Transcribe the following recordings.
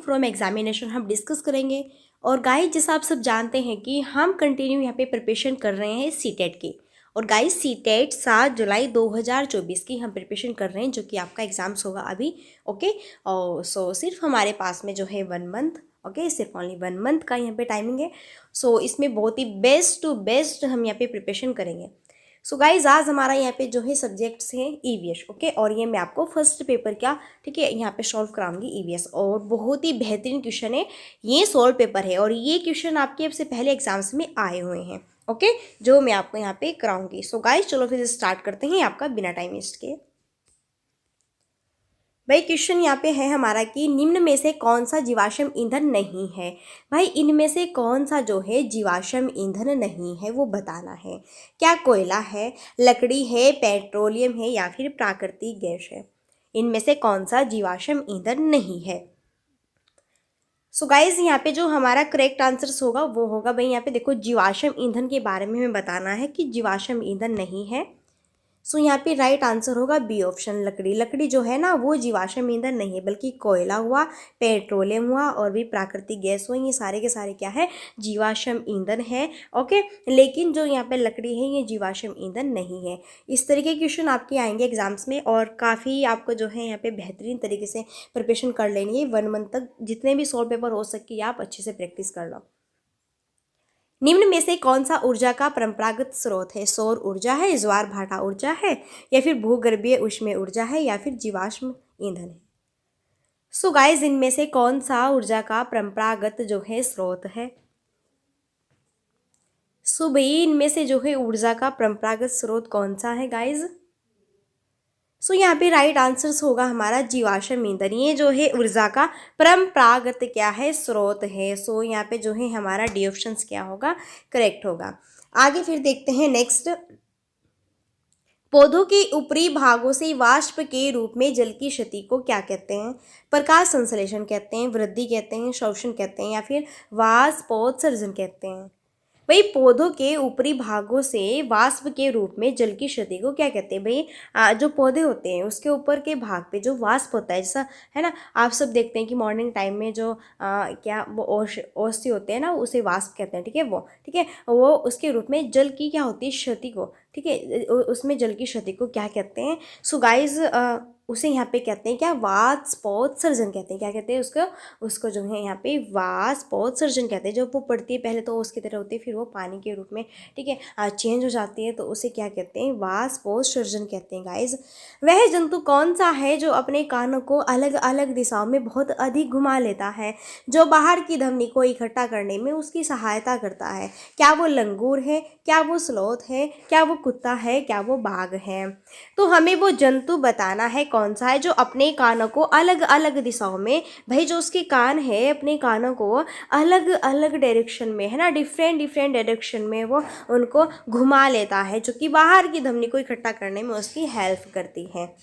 From examination हम discuss करेंगे। और गाइस जैसा आप सब जानते हैं कि हम कंटिन्यू यहाँ पे प्रिपरेशन कर रहे हैं सीटेट की। और गाइस सीटेट 7 जुलाई 2024 की हम प्रिपरेशन कर रहे हैं, जो कि आपका एग्जाम्स होगा अभी। ओके, और सो सिर्फ हमारे पास में जो है 1 मंथ, ओके, सिर्फ ओनली 1 मंथ का यहाँ पे टाइमिंग है। सो इसमें बहुत ही बेस्ट टू बेस्ट हम यहाँ पे प्रिपरेशन करेंगे। सो गाइज आज हमारा यहाँ पे जो है सब्जेक्ट्स हैं ईवीएस, ओके, और ये मैं आपको फर्स्ट पेपर क्या, ठीक है, यहाँ पे सॉल्व कराऊंगी ईवीएस। और बहुत ही बेहतरीन क्वेश्चन है, ये सॉल्व पेपर है और ये क्वेश्चन आपके अब से पहले एग्जाम्स में आए हुए हैं, ओके, जो मैं आपको यहाँ पे कराऊंगी। सो गाइज चलो फिर स्टार्ट करते हैं आपका बिना टाइम वेस्ट के। भाई क्वेश्चन यहाँ पे है हमारा कि निम्न में से कौन सा जीवाश्म ईंधन नहीं है। भाई इनमें से कौन सा जो है जीवाश्म ईंधन नहीं है वो बताना है। क्या कोयला है, लकड़ी है, पेट्रोलियम है या फिर प्राकृतिक गैस है। इनमें से कौन सा जीवाश्म ईंधन नहीं है। सो गाइज यहाँ पे जो हमारा करेक्ट आंसर होगा वो होगा, भाई यहाँ पे देखो जीवाश्म ईंधन के बारे में हमें बताना है कि जीवाश्म ईंधन नहीं है। सो यहाँ पे राइट आंसर होगा बी ऑप्शन, लकड़ी। लकड़ी जो है ना वो जीवाश्म ईंधन नहीं है, बल्कि कोयला हुआ, पेट्रोलियम हुआ और भी प्राकृतिक गैस हुआ, ये सारे के सारे क्या है, जीवाश्म ईंधन है। ओके, लेकिन जो यहाँ पे लकड़ी है ये जीवाश्म ईंधन नहीं है। इस तरीके के क्वेश्चन आपके आएंगे एग्जाम्स में और काफ़ी आपको जो है यहाँ पे बेहतरीन तरीके से प्रिपरेशन कर लेनी है। 1 मंथ तक जितने भी सॉल्व पेपर हो सके आप अच्छे से प्रैक्टिस कर लो। निम्न में से कौन सा ऊर्जा का परंपरागत स्रोत है। सौर ऊर्जा है, ज्वार भाटा ऊर्जा है या फिर भूगर्भीय ऊष्मीय ऊर्जा है या फिर जीवाश्म ईंधन है। सो गाइस इनमें से कौन सा ऊर्जा का परंपरागत जो है स्रोत है। सो भाई इनमें से जो है ऊर्जा का परंपरागत स्रोत कौन सा है गाइज। सो यहाँ पे राइट आंसर्स होगा हमारा जीवाश्म ईंधन। ये जो है ऊर्जा का परंपरागत क्या है, स्रोत है। सो यहाँ पे जो है हमारा डी ऑप्शंस क्या होगा, करेक्ट होगा। आगे फिर देखते हैं नेक्स्ट। पौधों के ऊपरी भागों से वाष्प के रूप में जल की क्षति को क्या कहते हैं। प्रकाश संश्लेषण कहते हैं, वृद्धि कहते हैं, शोषण कहते हैं या फिर वाष्पोत्सर्जन कहते हैं। भाई पौधों के ऊपरी भागों से वाष्प के रूप में जल की क्षति को क्या कहते हैं। भाई जो पौधे होते हैं उसके ऊपर के भाग पे जो वाष्प होता है, जैसा है ना, आप सब देखते हैं कि मॉर्निंग टाइम में जो क्या वो औषधि होते हैं ना, उसे वाष्प कहते हैं, ठीक है, वो ठीक है, वो उसके रूप में जल की क्या होती है, क्षति को, ठीक है, उसमें जल की क्षति को क्या कहते हैं। सो गाइज उसे यहाँ पे कहते हैं क्या, वाष्पोत्सर्जन कहते हैं। क्या कहते हैं उसको, उसको जो है यहाँ पे वाष्पोत्सर्जन कहते हैं। जब वो पड़ती है पहले तो उसकी तरह होती है, फिर वो पानी के रूप में, ठीक है, चेंज हो जाती है, तो उसे क्या कहते हैं, वाष्पोत्सर्जन कहते हैं। गाइज वह जंतु कौन सा है जो अपने कानों को अलग अलग दिशाओं में बहुत अधिक घुमा लेता है, जो बाहर की ध्वनि को इकट्ठा करने में उसकी सहायता करता है। क्या वो लंगूर है, क्या वो स्लोथ है, क्या वो कुत्ता है, क्या वो बाघ है। तो हमें वो जंतु बताना है कौन सा है जो अपने कानों को अलग अलग दिशाओं में, भाई जो उसके कान है अपने कानों को अलग अलग डायरेक्शन में, है ना, डिफरेंट डिफरेंट डायरेक्शन में वो उनको घुमा लेता है, जो कि बाहर की ध्वनि को इकट्ठा करने में उसकी हेल्प करती है।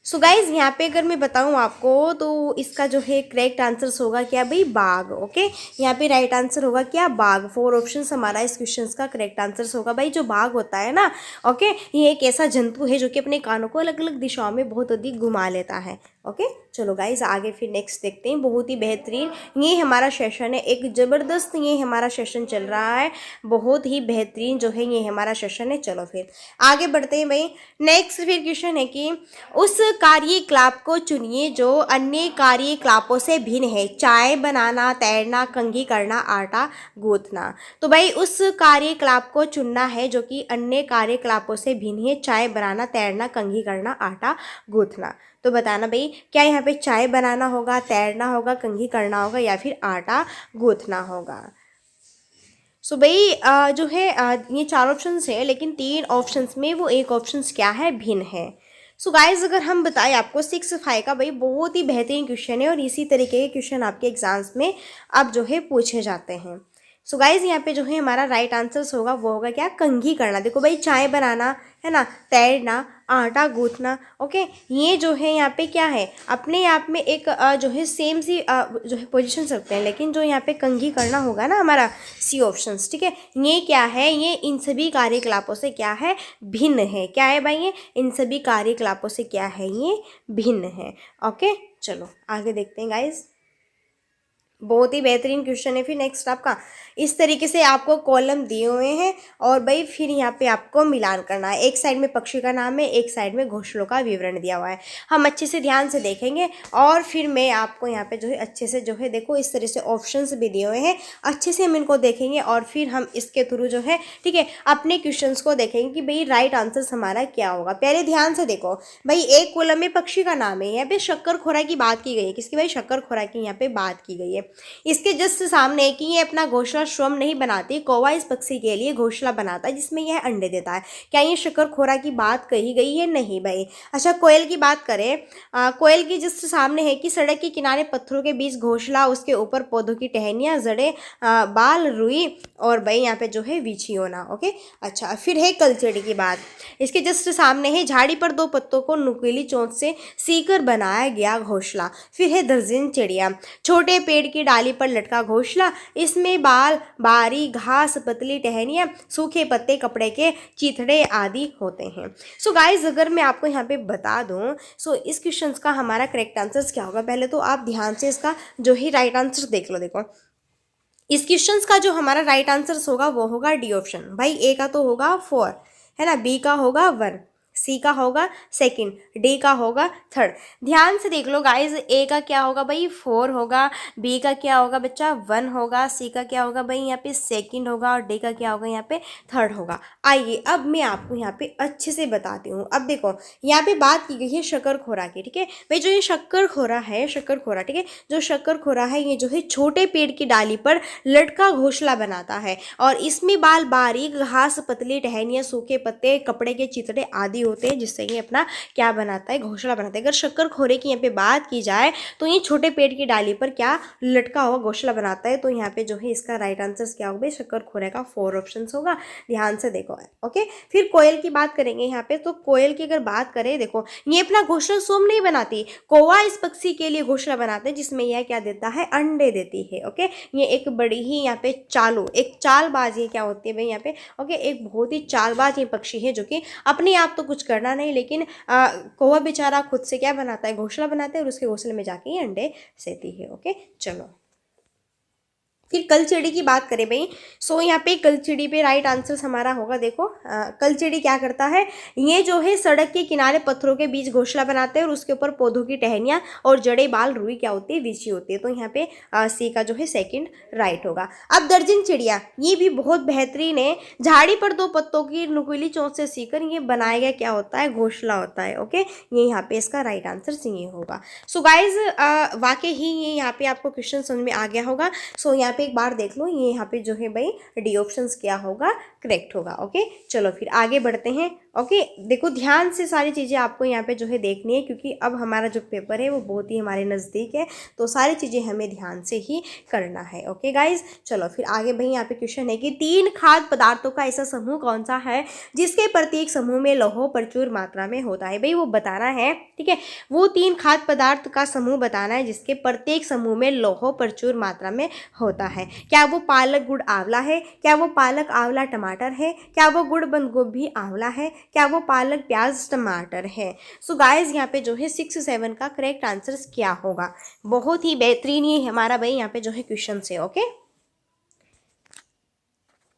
सो गाइज यहाँ पे अगर मैं बताऊँ आपको तो इसका जो है करेक्ट आंसर होगा क्या, भाई बाघ। ओके, यहाँ पे राइट आंसर होगा क्या, बाघ। 4 ऑप्शन हमारा इस क्वेश्चन का करेक्ट आंसर होगा। भाई जो बाघ होता है ना, ओके, ये एक ऐसा जंतु है जो कि अपने कानों को अलग अलग दिशाओं में बहुत अधिक घुमा लेता है। ओके, चलो गाइज आगे फिर नेक्स्ट देखते हैं। बहुत ही बेहतरीन ये हमारा सेशन है, एक ज़बरदस्त ये हमारा सेशन चल रहा है, बहुत ही बेहतरीन जो है ये हमारा सेशन है। चलो फिर आगे बढ़ते हैं। भाई नेक्स्ट फिर क्वेश्चन है कि उस कार्यकलाप को चुनिए जो अन्य कार्यकलापों से भिन्न है। चाय बनाना, तैरना, कंघी करना, आटा गूंथना। तो भाई उस कार्यकलाप को चुनना है जो कि अन्य कार्यकलापों से भिन्न है। चाय बनाना, तैरना, कंघी करना, आटा गूंथना। तो बताना भाई क्या यहाँ पे चाय बनाना होगा, तैरना होगा, कंघी करना होगा या फिर आटा गूंथना होगा। सो भाई जो है ये 4 ऑप्शंस है, लेकिन 3 ऑप्शंस में वो एक ऑप्शंस क्या है, भिन्न है। सो गाइज अगर हम बताएं आपको 6-5 का, भाई बहुत ही बेहतरीन क्वेश्चन है और इसी तरीके के क्वेश्चन आपके एग्जाम्स में अब जो है पूछे जाते हैं। सो गाइज यहाँ पे जो है हमारा राइट आंसर होगा वो होगा क्या, कंघी करना। देखो भाई, चाय बनाना है ना, तैरना, आटा गूंथना, ओके, ये जो है यहाँ पे क्या है, अपने आप में एक जो है सेम सी जो है पोजीशन रखते हैं, लेकिन जो यहाँ पे कंघी करना होगा ना हमारा, सी ऑप्शंस, ठीक है, ये क्या है, ये इन सभी कार्यकलापों से क्या है, भिन्न है। क्या है भाई, ये इन सभी कार्यकलापों से क्या है, ये भिन्न है। ओके, चलो आगे देखते हैं गाइज। बहुत ही बेहतरीन क्वेश्चन है। फिर नेक्स्ट आपका इस तरीके से आपको कॉलम दिए हुए हैं और भाई फिर यहाँ पे आपको मिलान करना है। एक साइड में पक्षी का नाम है, एक साइड में घोंसलों का विवरण दिया हुआ है। हम अच्छे से ध्यान से देखेंगे और फिर मैं आपको यहाँ पे जो है अच्छे से जो है देखो इस तरह से ऑप्शंस भी दिए हुए हैं, अच्छे से हम इनको देखेंगे और फिर हम इसके थ्रू जो है, ठीक है, अपने क्वेश्चन को देखेंगे कि भाई राइट आंसर हमारा क्या होगा। पहले ध्यान से देखो भाई, एक कॉलम में पक्षी का नाम है, यहाँ पे शक्कर खोरा की बात की गई है। किसकी भाई, शक्कर खोरा की यहाँ पे बात की गई है। इसके जस्ट सामने कि ये अपना घोंसला स्वयं नहीं बनाती, कौवा इस पक्षी के लिए घोंसला बनाता है जिसमें यह अंडे देता है। क्या ये शक्करखोरा की बात कही गई है? नहीं भाई। अच्छा, कोयल की बात करें, कोयल की जस्ट सामने है कि सड़क के किनारे पत्थरों के बीच घोंसला, उसके ऊपर पौधों की टहनियाँ, जड़ें, बाल, रुई और भाई यहाँ पे जो है बीछी होना। ओके, अच्छा, फिर है कलचड़ी की बात। इसके जस्ट सामने है झाड़ी पर दो पत्तों को नुकीली चोंच से सीकर बनाया गया घोंसला। फिर है दर्जन चिड़िया, छोटे पेड़ की डाली पर लटका घोंसला, इसमें बाल, बारी, घास, पतली टहनियाँ, सूखे पत्ते, कपड़े के चिथड़े आदि होते हैं। सो गाइज, अगर मैं आपको यहाँ पे बता दूँ, सो इस क्वेश्चन का हमारा करेक्ट आंसर क्या होगा, पहले तो आप ध्यान से इसका जो ही राइट आंसर देख लो। देखो, इस क्वेश्चन का जो हमारा राइट आंसर होगा वो होगा डी ऑप्शन। भाई, ए का तो होगा 4, है ना, बी का होगा 1, सी का होगा सेकंड, डी का होगा थर्ड। ध्यान से देख लो गाइज, ए का क्या होगा भाई 4 होगा, बी का क्या होगा बच्चा 1 होगा, सी का क्या होगा भाई यहाँ पे सेकंड होगा और डी का क्या होगा यहाँ पे थर्ड होगा। आइए अब मैं आपको यहाँ पे अच्छे से बताती हूँ। अब देखो, यहाँ पे बात की गई है शक्करखोरा की, ठीक है भाई। जो ये शक्करखोरा है, शक्करखोरा, ठीक है, जो शक्करखोरा है ये जो है छोटे पेड़ की डाली पर लटका घोंसला बनाता है और इसमें बाल, बारीक घास, पतली टहनियाँ, सूखे पत्ते, कपड़े के चिथड़े आदि होते हैं जिससे ये अपना क्या बनाता है, घोंसला बनाता है। अगर शक्करखोरे की यहाँ पे बात की जाए तो ये छोटे पेड़ की डाली पर क्या लटका हुआ घोंसला बनाता है। तो यहाँ पे जो है इसका राइट आंसर क्या होगा, शक्करखोरे का 4 ऑप्शन होगा। ध्यान से देखो। ओके, फिर कोयल की बात करेंगे यहाँ पे। तो कोयल की अगर बात करें, देखो ये अपना घोंसला स्वयं नहीं बनाती, कौवा इस पक्षी के लिए घोंसला बनाते हैं जिसमें यह क्या देता है, अंडे देती है। ओके, ये एक बड़ी ही यहाँ पे चालू, एक चालबाज ये क्या होती है भाई यहाँ पे। ओके, एक बहुत ही चालबाज ये पक्षी है जो कि अपने आप तो कुछ करना नहीं, लेकिन कौवा बेचारा खुद से क्या बनाता है, घोंसला बनाता है और उसके घोंसले में जाके ये अंडे सेती है। ओके, चलो फिर कलचड़ी की बात करें भाई। सो यहाँ पे कलचड़ी पे राइट आंसर हमारा होगा। देखो, कलचड़ी क्या करता है, ये जो है सड़क के किनारे पत्थरों के बीच घोंसला बनाते हैं और उसके ऊपर पौधों की टहनियाँ और जड़ें, बाल, रुई क्या होती है, बिछी होती है। तो यहाँ पे सी का जो है सेकंड राइट होगा। अब दर्जन चिड़िया, ये भी बहुत बेहतरीन है। झाड़ी पर दो पत्तों की नुकीली चोंच से सीकर ये बनाया गया क्या होता है, घोंसला होता है। ओके, ये यहाँ पे इसका राइट आंसर ये होगा। सो गाइज, वाकई ही ये यहाँ पे आपको क्वेश्चन समझ में आ गया होगा। सो यहाँ एक बार देख लो, ये यहाँ पे जो है भाई डी ऑप्शंस क्या होगा, करेक्ट होगा। ओके, चलो फिर आगे बढ़ते हैं। ओके, देखो ध्यान से सारी चीज़ें आपको यहाँ पे जो है देखनी है, क्योंकि अब हमारा जो पेपर है वो बहुत ही हमारे नज़दीक है, तो सारी चीज़ें हमें ध्यान से ही करना है। ओके गाइज, चलो फिर आगे भाई यहाँ पे क्वेश्चन है कि 3 खाद्य पदार्थों का ऐसा समूह कौन सा है जिसके प्रत्येक समूह में लौह प्रचुर मात्रा में होता है। भाई वो बताना है, ठीक है, वो 3 खाद्य पदार्थ का समूह बताना है जिसके प्रत्येक समूह में लौह प्रचुर मात्रा में होता है। क्या वो पालक, गुड़, आंवला है? क्या वो पालक, आंवला, टमाटर है? क्या वो गुड़, बंद गोभी, आंवला है? क्या वो पालक, प्याज, टमाटर है? सो गाइज, यहाँ पे जो है 6, 7 का करेक्ट आंसर क्या होगा। बहुत ही बेहतरीन ये हमारा भाई यहाँ पे जो है क्वेश्चन है। ओके,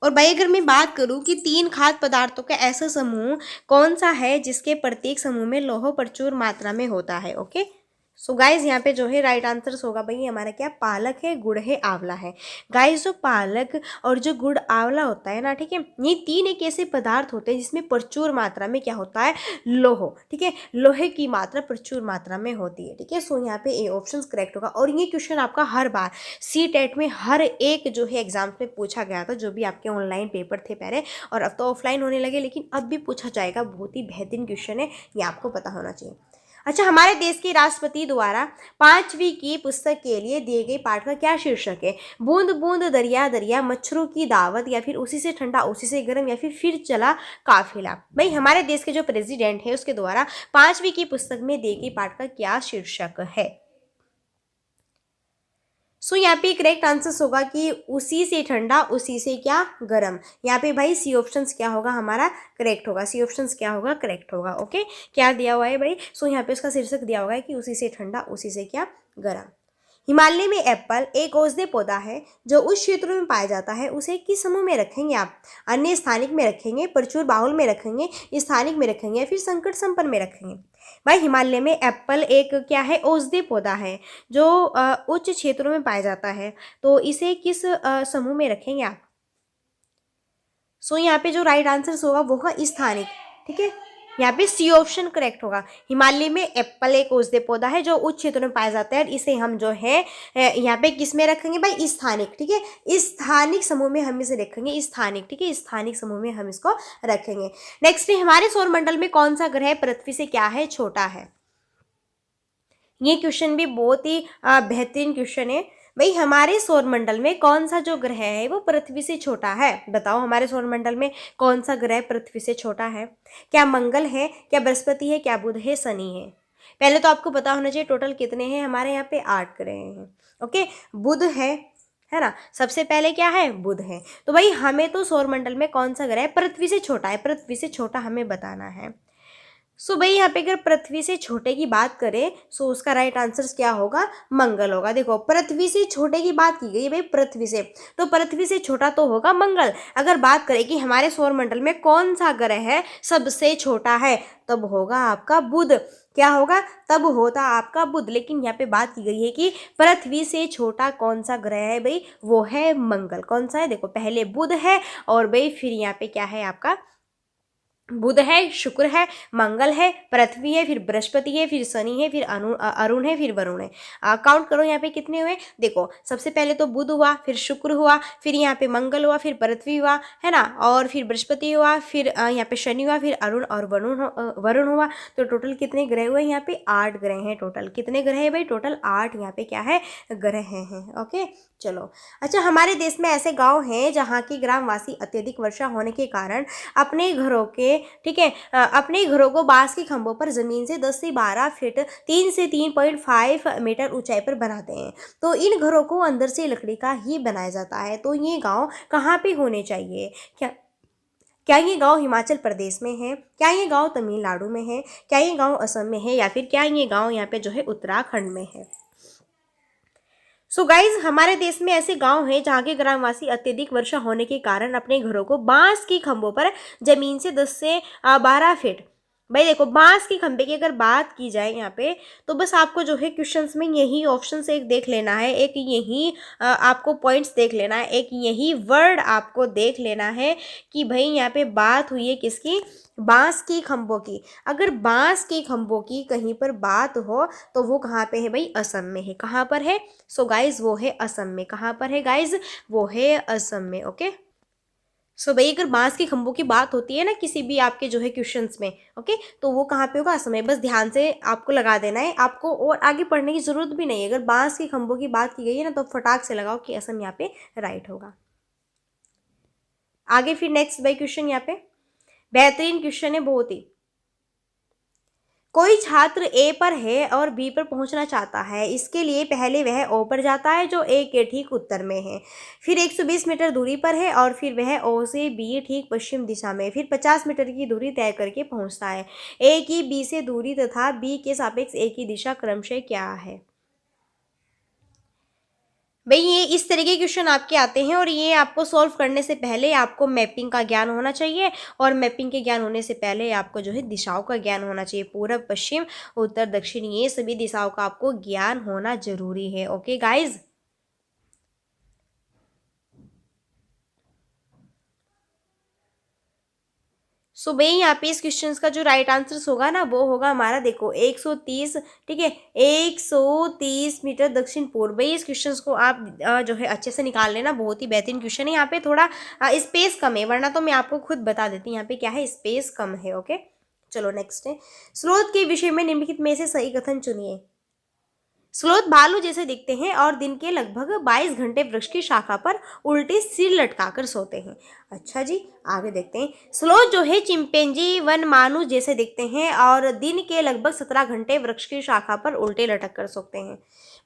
और भाई अगर मैं बात करूं कि 3 खाद्य पदार्थों का ऐसा समूह कौन सा है जिसके प्रत्येक समूह में लौह प्रचुर मात्रा में होता है। ओके, सो गाइज, यहाँ पे जो है राइट आंसर होगा भाई हमारा क्या, पालक है, गुड़ है, आंवला है। गाइज, जो पालक और जो गुड़, आंवला होता है ना, ठीक है, ये 3 एक ऐसे पदार्थ होते हैं जिसमें प्रचुर मात्रा में क्या होता है, लोह, ठीक है, लोहे की मात्रा प्रचुर मात्रा में होती है। ठीक है, सो यहाँ पे ए ऑप्शन करेक्ट होगा। और ये क्वेश्चन आपका हर बार सी टेट में हर एक जो है एग्जाम में पूछा गया था, जो भी आपके ऑनलाइन पेपर थे पहले, और अब तो ऑफलाइन होने लगे, लेकिन अब भी पूछा जाएगा। बहुत ही बेहतरीन क्वेश्चन है, ये आपको पता होना चाहिए। अच्छा, हमारे देश के राष्ट्रपति द्वारा 5वीं की पुस्तक के लिए दिए गए पाठ का क्या शीर्षक है? बूंद बूंद दरिया दरिया मच्छरों की दावत, या फिर उसी से ठंडा उसी से गर्म, या फिर चला काफिला। भाई हमारे देश के जो प्रेसिडेंट है उसके द्वारा 5वीं की पुस्तक में दिए गए पाठ का क्या शीर्षक है? सो यहाँ पे करेक्ट आंसर होगा कि उसी से ठंडा उसी से क्या गर्म। यहाँ पे भाई सी ऑप्शन क्या होगा हमारा करेक्ट होगा, सी ऑप्शन क्या होगा करेक्ट होगा। ओके, क्या दिया हुआ है भाई? सो यहाँ पे उसका शीर्षक दिया हुआ है कि उसी से ठंडा उसी से क्या गर्म। हिमालय में एप्पल एक औषधीय पौधा है जो उस क्षेत्र में पाया जाता है, उसे किस समूह में रखेंगे आप? अन्य स्थानिक में रखेंगे, प्रचुर बाहुल में रखेंगे, स्थानिक में रखेंगे, या फिर संकट संपन्न में रखेंगे? भाई हिमालय में एप्पल एक क्या है? औषधीय पौधा है जो उच्च क्षेत्रों में पाया जाता है, तो इसे किस समूह में रखेंगे आप? सो यहाँ पे जो राइट आंसर होगा वो होगा स्थानिक। ठीक है, यहाँ पे सी ऑप्शन करेक्ट होगा। हिमालय में एप्पल एक औषधीय पौधा है जो उच्च क्षेत्रों में पाया जाता है, और इसे हम जो है यहाँ पे किस में रखेंगे भाई? स्थानिक। ठीक है, स्थानिक समूह में हम इसे रखेंगे, स्थानिक। ठीक है, स्थानिक समूह में हम इसको रखेंगे। नेक्स्ट है, हमारे सौरमंडल में कौन सा ग्रह पृथ्वी से क्या है? छोटा है। ये क्वेश्चन भी बहुत ही बेहतरीन क्वेश्चन है। भाई हमारे सौरमंडल में कौन सा जो ग्रह है वो पृथ्वी से छोटा है? बताओ, हमारे सौरमंडल में कौन सा ग्रह पृथ्वी से छोटा है? क्या मंगल है, क्या बृहस्पति है, क्या बुध है, शनि है? पहले तो आपको पता होना चाहिए टोटल कितने हैं हमारे यहाँ पे? 8 ग्रह हैं। ओके, बुध है ना, सबसे पहले क्या है? बुध है। तो भाई हमें तो सौरमंडल में कौन सा ग्रह पृथ्वी से छोटा है, पृथ्वी से छोटा हमें बताना है। सो भाई यहाँ पे अगर पृथ्वी से छोटे की बात करें सो उसका राइट आंसर क्या होगा? मंगल होगा। देखो, पृथ्वी से छोटे की बात की गई भाई, पृथ्वी से, तो पृथ्वी से छोटा तो होगा मंगल। अगर बात करें कि हमारे सौरमंडल में कौन सा ग्रह है सबसे छोटा है, तब होगा आपका बुध। क्या होगा? तब होता आपका बुध। लेकिन यहाँ पे बात की गई है कि पृथ्वी से छोटा कौन सा ग्रह है भाई? वो है मंगल। कौन सा है? देखो, पहले बुध है और भाई फिर यहाँ पे क्या है आपका? बुध है, शुक्र है, मंगल है, पृथ्वी है, फिर बृहस्पति है, फिर शनि है, फिर अरुण है, फिर वरुण है। काउंट करो यहाँ पे कितने हुए। देखो, सबसे पहले तो बुध हुआ, फिर शुक्र हुआ, फिर यहाँ पे मंगल हुआ, फिर पृथ्वी हुआ, है ना, और फिर बृहस्पति हुआ, फिर यहाँ पे शनि हुआ, फिर अरुण और वरुण हुआ। तो टोटल कितने ग्रह हुए? यहाँ पे 8 ग्रह हैं टोटल। कितने ग्रह है भाई? टोटल 8 यहाँ पे क्या है? ग्रह हैं। ओके, चलो। अच्छा, हमारे देश में ऐसे गाँव हैं जहाँ के ग्रामवासी अत्यधिक वर्षा होने के कारण अपने घरों के, ठीक है, अपने घरों को बांस के खंभों पर जमीन से 10 से 12 फीट 3 से 3.5 मीटर ऊंचाई पर बनाते हैं। तो इन घरों को अंदर से लकड़ी का ही बनाया जाता है। तो ये गांव कहाँ पे होने चाहिए? क्या ये गांव हिमाचल प्रदेश में है? क्या ये गांव तमिलनाडु में है? क्या ये गांव असम में है? या फिर क्या ये गांव यहाँ पे जो है उत्तराखंड में है? सो गाइज, हमारे देश में ऐसे गांव हैं जहाँ के ग्रामवासी अत्यधिक वर्षा होने के कारण अपने घरों को बांस की खंभों पर जमीन से 10 से 12 फीट, भाई देखो, बांस की खंभे की अगर बात की जाए यहाँ पे, तो बस आपको जो है क्वेश्चंस में यही ऑप्शन से एक देख लेना है, एक यही आपको पॉइंट्स देख लेना है, एक यही वर्ड आपको देख लेना है कि भाई यहाँ पे बात हुई है किसकी? बांस की खंभों की। अगर बांस की खंभों की कहीं पर बात हो तो वो कहाँ पे है भाई? असम में है। कहाँ पर है? सो गाइज वो है असम में। कहाँ पर है गाइज? वो है असम में। ओके, सो भाई अगर बांस की खंभों की बात होती है ना किसी भी आपके जो है क्वेश्चंस में, ओके, तो वो कहाँ पे होगा? असम में। बस ध्यान से आपको लगा देना है, आपको और आगे पढ़ने की जरूरत भी नहीं है। अगर बांस की खंभों की बात की गई है ना तो फटाक से लगाओ कि असम यहाँ पे राइट होगा। आगे फिर नेक्स्ट भाई क्वेश्चन यहाँ पे बेहतरीन क्वेश्चन है बहुत ही। कोई छात्र ए पर है और बी पर पहुंचना चाहता है। इसके लिए पहले वह ओ पर जाता है जो ए के ठीक उत्तर में है, फिर 120 मीटर दूरी पर है और फिर वह ओ से बी ठीक पश्चिम दिशा में, फिर 50 मीटर की दूरी तय करके पहुंचता है। ए की बी से दूरी तथा बी के सापेक्ष ए की दिशा क्रमशः क्या है? भाई ये इस तरह के क्वेश्चन आपके आते हैं और ये आपको सॉल्व करने से पहले आपको मैपिंग का ज्ञान होना चाहिए, और मैपिंग के ज्ञान होने से पहले आपको जो है दिशाओं का ज्ञान होना चाहिए। पूरब, पश्चिम, उत्तर, दक्षिण, ये सभी दिशाओं का आपको ज्ञान होना जरूरी है। ओके गाइज, सो भाई यहाँ पे इस क्वेश्चन का जो राइट आंसर होगा ना वो होगा हमारा, देखो, 130, ठीक है, 130 मीटर दक्षिण पूर्व। भाई इस क्वेश्चन को आप जो है अच्छे से निकाल लेना, बहुत ही बेहतरीन क्वेश्चन है। यहाँ पे थोड़ा स्पेस कम है, वरना तो मैं आपको खुद बता देती हूँ यहाँ पे क्या है, स्पेस कम है। ओके, चलो नेक्स्ट है, स्लोथ के विषय में निम्नलिखित में से सही कथन चुनिए। स्लोथ भालू जैसे दिखते हैं और दिन के लगभग 22 घंटे वृक्ष की शाखा पर उल्टे सिर लटकाकर सोते हैं। अच्छा जी, आगे देखते हैं। स्लोथ जो है चिंपैंजी वन मानुस जैसे दिखते हैं और दिन के लगभग 17 घंटे वृक्ष की शाखा पर उल्टे लटक कर सोते हैं।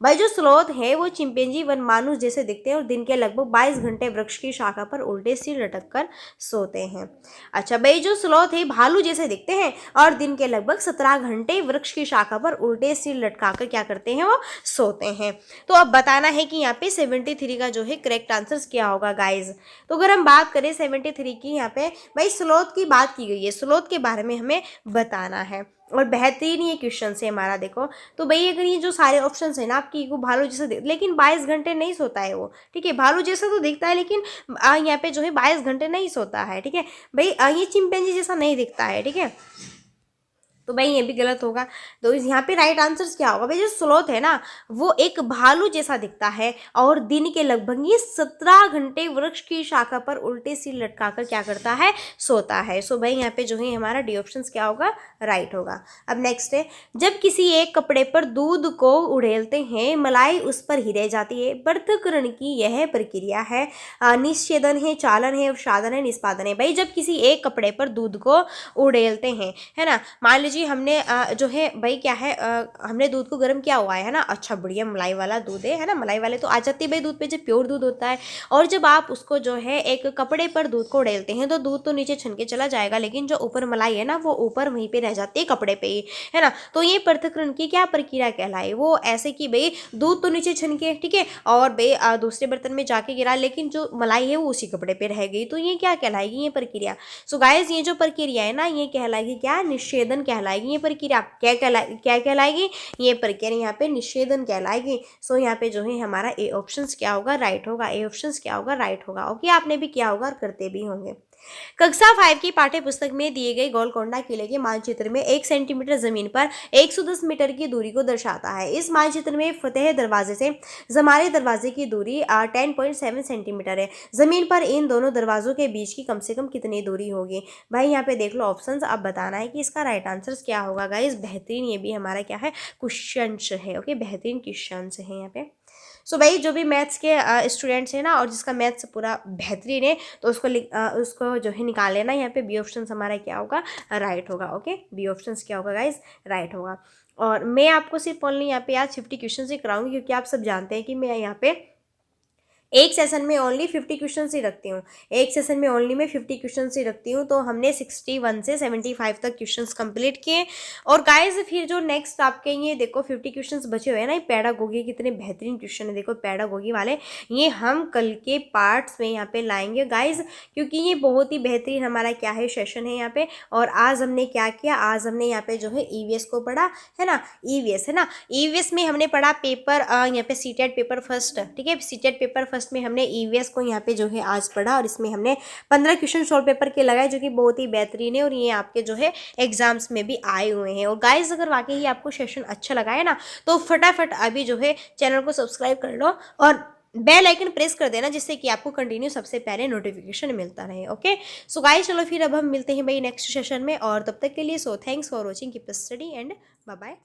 भाई जो स्लोथ है वो चिंपैंजी वन मानुस जैसे दिखते हैं और दिन के लगभग 22 घंटे वृक्ष की शाखा पर उल्टे सिर लटक कर सोते हैं। अच्छा भाई जो स्लोथ है भालू जैसे दिखते हैं और दिन के लगभग 17 घंटे वृक्ष की शाखा पर उल्टे सिर लटकाकर क्या करते हैं, वो सोते हैं। तो अब बताना है कि यहाँ पे 73 का जो है करेक्ट आंसर क्या होगा गाइज। तो अगर हम बात करें 73 की, यहाँ पे भाई स्लोथ की बात की गई है, स्लोथ के बारे में हमें बताना है और बेहतरीन ये क्वेश्चन है हमारा। देखो तो भाई अगर ये जो सारे ऑप्शन है ना आपकी, वो भालू जैसा लेकिन 22 घंटे नहीं सोता है वो, ठीक है। भालू जैसा तो दिखता है लेकिन यहाँ पे जो है 22 घंटे नहीं सोता है, ठीक है भाई। ये चिंपैंजी जैसा नहीं दिखता है, ठीक है। तो भाई ये भी गलत होगा। तो यहाँ पे राइट आंसर क्या होगा भाई, जो स्लोथ है ना वो एक भालू जैसा दिखता है और दिन के लगभग ये 17 घंटे वृक्ष की शाखा पर उल्टे सिर लटकाकर क्या करता है, सोता है। सो भाई यहाँ पे जो है हमारा डी ऑप्शन क्या होगा, राइट होगा। अब नेक्स्ट है, जब किसी एक कपड़े पर दूध को उड़ेलते हैं मलाई उस पर ही रह जाती है। पृथक्करण की यह प्रक्रिया है, निषेधन है, चालन है, अवसादन है, निष्पादन है। भाई जब किसी एक कपड़े पर दूध को उड़ेलते हैं, है ना, मान लीजिए हमने जो है भाई क्या है, हमने दूध को गर्म किया हुआ है ना, अच्छा बढ़िया मलाई वाला दूध है ना, मलाई वाले तो आ जाती है भाई दूध पे जब प्योर दूध होता है। और जब आप उसको जो है एक कपड़े पर दूध को उड़ेलते हैं तो दूध तो नीचे छनके चला जाएगा, लेकिन जो ऊपर मलाई है ना वो ऊपर वहीं पे रह जाती है कपड़े पे ही, है ना। तो ये पृथक्करण की क्या प्रक्रिया कहलाई, वो ऐसे कि भाई दूध तो नीचे छनके, ठीक है, और भाई दूसरे बर्तन में जाके गिरा, लेकिन जो मलाई है वो उसी कपड़े पे रह गई। तो ये क्या कहलाएगी, ये प्रक्रिया। सो गाइस ये जो प्रक्रिया है ना ये कहलाएगी क्या, निषेधन कहलाएगी। ये प्रक्रिया क्या कहलाएगी, ये प्रक्रिया यहाँ पे निषेधन कहलाएगी। सो यहाँ पे जो है हमारा ए ऑप्शन क्या होगा, राइट होगा। ए ऑप्शन क्या होगा, राइट होगा। ओके, आपने भी किया होगा और करते भी होंगे। कक्षा 5 की पाठ्य पुस्तक में दिए गए गोलकोंडा किले के मानचित्र में 1 सेंटीमीटर जमीन पर 110 मीटर की दूरी को दर्शाता है। इस मानचित्र में फतेह दरवाजे से जमारे दरवाजे की दूरी 10.7 सेंटीमीटर है। जमीन पर इन दोनों दरवाजों के बीच की कम से कम कितनी दूरी होगी। भाई यहाँ पे देख लो ऑप्शंस, अब बताना है कि इसका राइट आंसर क्या होगा गाइस। बेहतरीन, ये भी हमारा क्या है, क्वेश्चन है। ओके, बेहतरीन क्वेश्चन है यहाँ पे। सो भाई जो भी मैथ्स के स्टूडेंट्स हैं ना और जिसका मैथ्स पूरा बेहतरीन है तो उसको जो है निकाल लेना। यहाँ पे बी ऑप्शन हमारा क्या होगा, राइट होगा। ओके, बी ऑप्शन क्या होगा गाइस, राइट होगा। और मैं आपको सिर्फ ओनली यहाँ पे आज 50 क्वेश्चन ही कराऊंगी, क्योंकि आप सब जानते हैं कि मैं यहाँ पे एक सेशन में ओनली 50 क्वेश्चन ही रखती हूँ। एक सेशन में ओनली मैं 50 क्वेश्चन ही रखती हूँ। तो हमने 61 से 75 तक क्वेश्चंस कंप्लीट किए। और गाइस फिर जो नेक्स्ट आपके ये देखो 50 क्वेश्चंस बचे हुए हैं ना, ये पैडागोगी कितने बेहतरीन क्वेश्चन है, देखो पैडागोगी वाले, ये हम कल के पार्ट्स में यहाँ पे लाएंगे गाइज, क्योंकि ये बहुत ही बेहतरीन हमारा क्या है सेशन है यहाँ पे। और आज हमने क्या किया, आज हमने यहाँ पे जो है ईवीएस को पढ़ा, है ना, ईवीएस है ना, ईवीएस में हमने पढ़ा पेपर यहाँ पे सीटेट पेपर फर्स्ट, ठीक है, सीटेट पेपर फर्स्ट में हमने ईवीएस को यहाँ पे जो है आज पढ़ा। और इसमें हमने 15 क्वेश्चन सॉल्व पेपर के लगाए, जो कि बहुत ही बेहतरीन है और ये आपके जो है एग्जाम्स में भी आए हुए हैं। और गाइज अगर वाकई ही आपको सेशन अच्छा लगा है ना तो फटाफट अभी जो है चैनल को सब्सक्राइब कर लो और बेल आइकन प्रेस कर देना, जिससे कि आपको कंटिन्यू सबसे पहले नोटिफिकेशन मिलता रहे। ओके, सो गाइस चलो फिर अब हम मिलते हैं भाई नेक्स्ट सेशन में, और तब तक के लिए so thanks for watching, keep study and bye bye.